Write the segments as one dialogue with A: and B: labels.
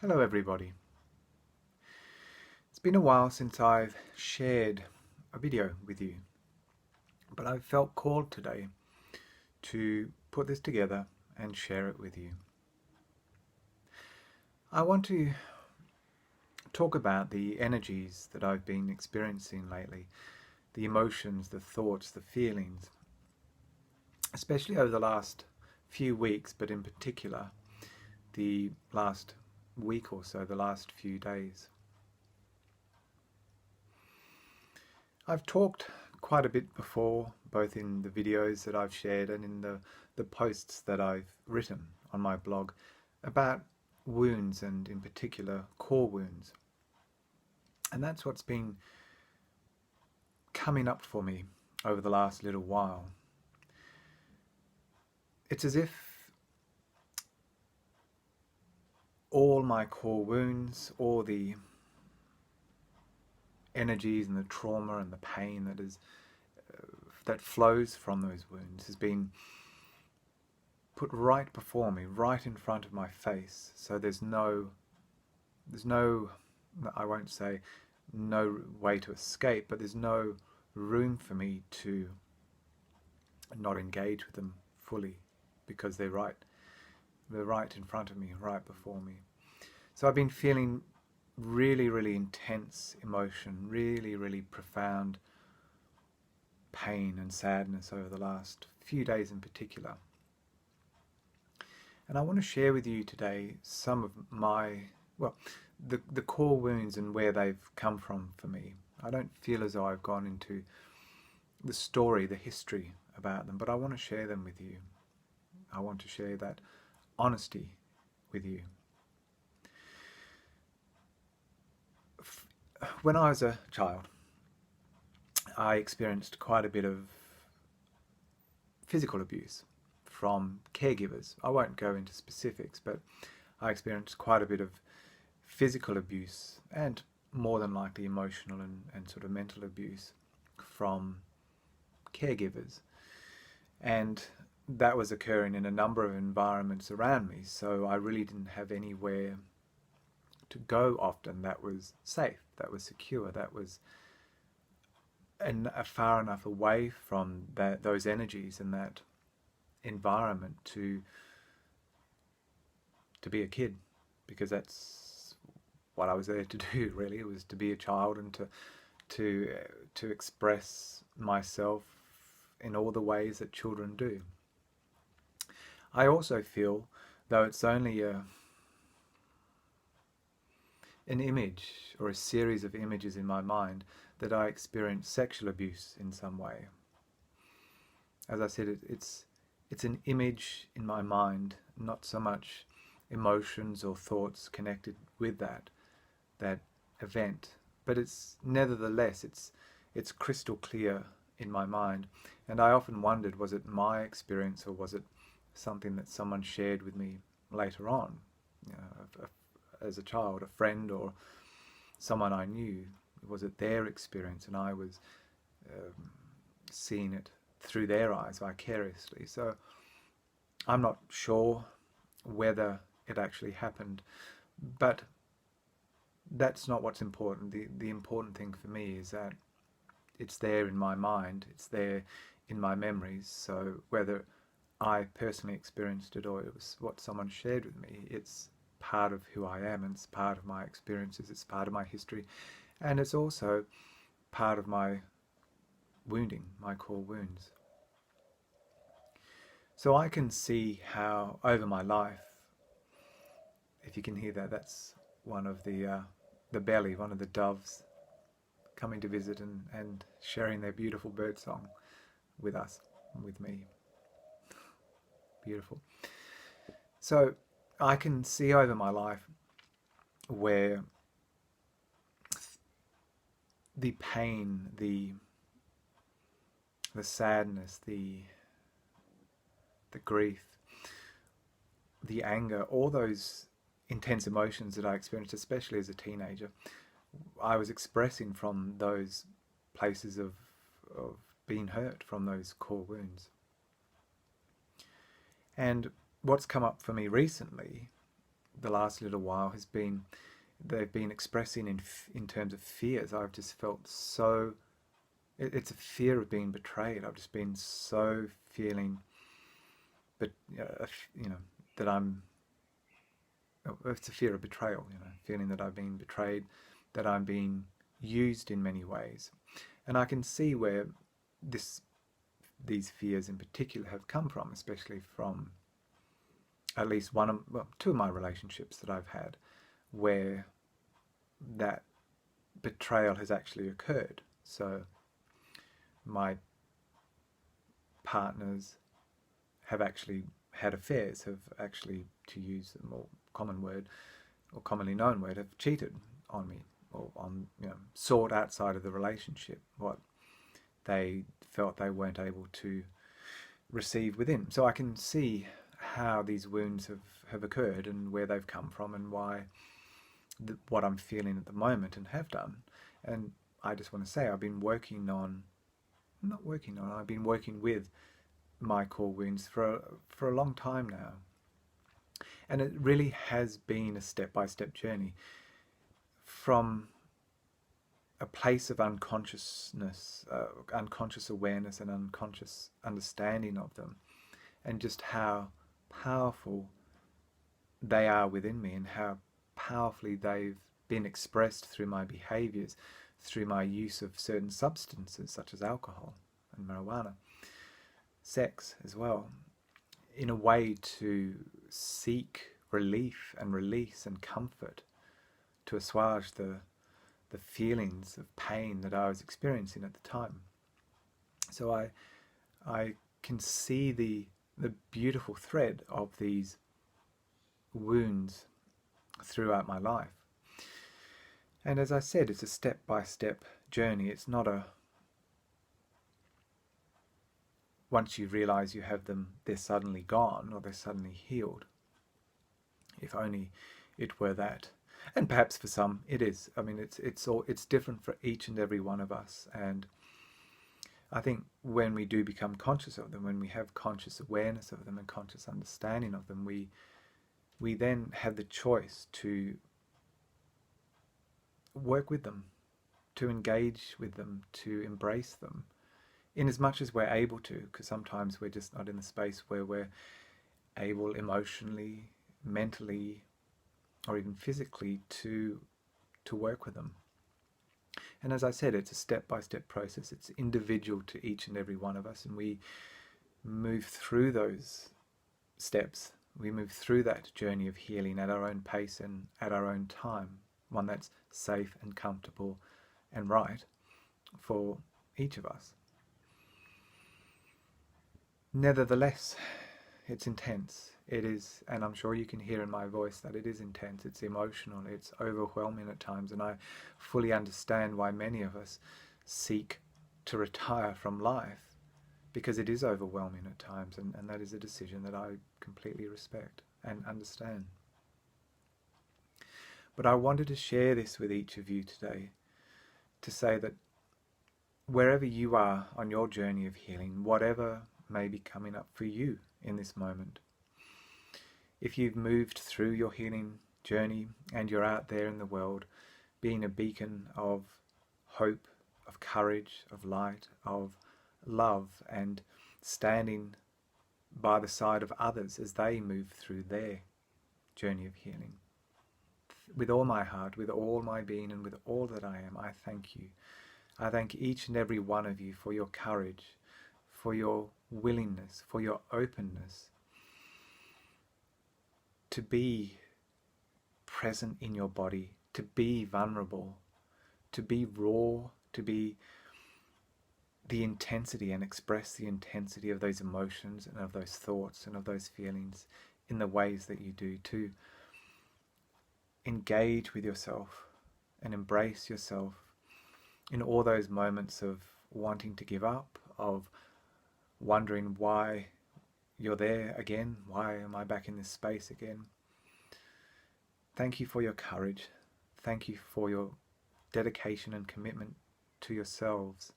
A: Hello everybody. It's been a while since I've shared a video with you, but I felt called today to put this together and share it with you. I want to talk about the energies that I've been experiencing lately, the emotions, the thoughts, the feelings, especially over the last few weeks, but in particular the last week or so, the last few days. I've talked quite a bit before, both in the videos that I've shared and in the posts that I've written on my blog about wounds, and in particular core wounds. And that's what's been coming up for me over the last little while. It's as if all my core wounds, all the energies and the trauma and the pain that flows from those wounds has been put right before me, right in front of my face. So there's no, I won't say no way to escape, but there's no room for me to not engage with them fully, because they're right in front of me, right before me. So I've been feeling really intense emotion, really profound pain and sadness over the last few days in particular. And I want to share with you today some of the core wounds and where they've come from for me. I don't feel as though I've gone into the story, the history about them, but I want to share them with you. I want to share that honesty with you. When I was a child, I experienced quite a bit of physical abuse from caregivers. I won't go into specifics, but I experienced quite a bit of physical abuse and more than likely emotional and sort of mental abuse from caregivers. And that was occurring in a number of environments around me, so I really didn't have anywhere to go often that was safe, that was secure, that was far enough away from those energies and that environment to be a kid, because that's what I was there to do. Really, it was to be a child and to express myself in all the ways that children do. I also feel, though it's only an image or a series of images in my mind, that I experienced sexual abuse in some way. As I said, it's an image in my mind, not so much emotions or thoughts connected with that event, but it's nevertheless it's crystal clear in my mind. And I often wondered, was it my experience or was it something that someone shared with me later on, as a child, a friend or someone I knew? Was it their experience and I was seeing it through their eyes vicariously? So I'm not sure whether it actually happened, but that's not what's important. The important thing for me is that it's there in my mind, it's there in my memories. So whether I personally experienced it or it was what someone shared with me, it's part of who I am, and it's part of my experiences, it's part of my history, and it's also part of my wounding, my core wounds. So I can see how over my life, if you can hear that, that's one of the belly, one of the doves coming to visit and sharing their beautiful bird song with us, with me. Beautiful. So I can see over my life where the pain, the sadness, the grief, the anger, all those intense emotions that I experienced, especially as a teenager, I was expressing from those places of being hurt, from those core wounds. And what's come up for me recently, the last little while has been, they've been expressing in terms of fears. I've just felt so, it's a fear of being betrayed. I've just been so feeling, but that it's a fear of betrayal, feeling that I've been betrayed, that I'm being used in many ways. And I can see where these fears in particular have come from, especially from at least two of my relationships that I've had, where that betrayal has actually occurred. So my partners have actually had affairs, have actually, to use a more common word or commonly known word, have cheated on me, or sought outside of the relationship what they felt they weren't able to receive within. So I can see how these wounds have occurred and where they've come from and why what I'm feeling at the moment and have done. And I just want to say I've been working with my core wounds for a long time now. And it really has been a step-by-step journey from a place of unconsciousness, unconscious awareness and unconscious understanding of them, and just how powerful they are within me and how powerfully they've been expressed through my behaviors, through my use of certain substances such as alcohol and marijuana, sex as well, in a way to seek relief and release and comfort, to assuage the feelings of pain that I was experiencing at the time. So I can see the beautiful thread of these wounds throughout my life. And as I said, it's a step-by-step journey. It's not once you realize you have them, they're suddenly gone or they're suddenly healed. If only it were that. And perhaps for some it is. I mean, it's different for each and every one of us. And I think when we do become conscious of them, when we have conscious awareness of them and conscious understanding of them, we then have the choice to work with them, to engage with them, to embrace them, in as much as we're able to, because sometimes we're just not in the space where we're able emotionally, mentally, or even physically to work with them. And as I said, it's a step-by-step process. It's individual to each and every one of us, and we move through those steps. We move through that journey of healing at our own pace and at our own time, one that's safe and comfortable and right for each of us. Nevertheless, it's intense. It is, and I'm sure you can hear in my voice that it is intense. It's emotional. It's overwhelming at times, and I fully understand why many of us seek to retire from life, because it is overwhelming at times, and that is a decision that I completely respect and understand. But I wanted to share this with each of you today, to say that wherever you are on your journey of healing, whatever may be coming up for you in this moment, if you've moved through your healing journey and you're out there in the world being a beacon of hope, of courage, of light, of love, and standing by the side of others as they move through their journey of healing, with all my heart, with all my being, and with all that I am, I thank you. I thank each and every one of you for your courage, for your willingness, for your openness to be present in your body, to be vulnerable, to be raw, to be the intensity and express the intensity of those emotions and of those thoughts and of those feelings in the ways that you do, to engage with yourself and embrace yourself in all those moments of wanting to give up, of wondering why you're there again, why am I back in this space again. Thank you for your courage. Thank you for your dedication and commitment to yourselves.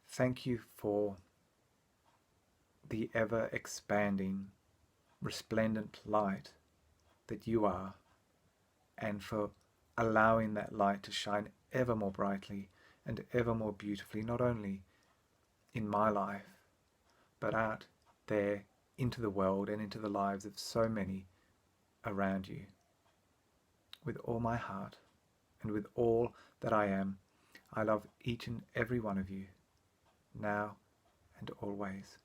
A: Thank you for the ever expanding, resplendent light that you are, and for allowing that light to shine ever more brightly and ever more beautifully, not only in my life, but out there into the world and into the lives of so many around you. With all my heart and with all that I am, I love each and every one of you, now and always.